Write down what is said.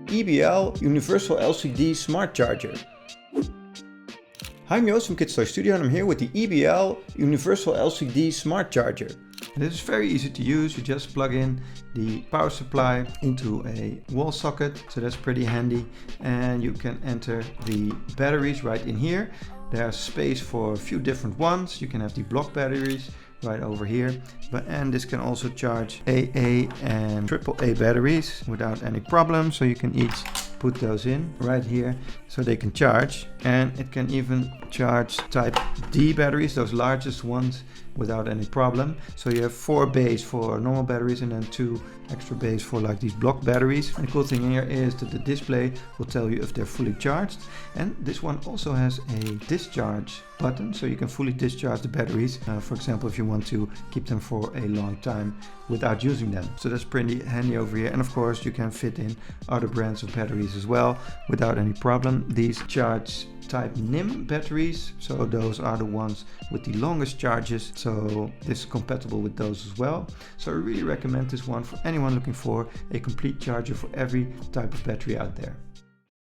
EBL Universal LCD Smart Charger. Hi, I'm Joost from Kidstoy Studio and I'm here with the EBL Universal LCD Smart Charger. And this is very easy to use. You just plug in the power supply into a wall socket, so that's pretty handy. And you can enter the batteries right in here. There's space for a few different ones. You can have the block batteries right over here, and this can also charge AA and AAA batteries without any problem, so you can each put those in right here so they can charge. And it can even charge type D batteries, those largest ones, without any problem. So you have 4 bays for normal batteries and then 2 extra bays for like these block batteries. And the cool thing here is that the display will tell you if they're fully charged, and this one also has a discharge button, so you can fully discharge the batteries, for example if you want to keep them for a long time without using them. So that's pretty handy over here. And of course you can fit in other brands of batteries as well without any problem. These charge type NIM batteries, so those are the ones with the longest charges, so this is compatible with those as well. So I really recommend this one for anyone looking for a complete charger for every type of battery out there.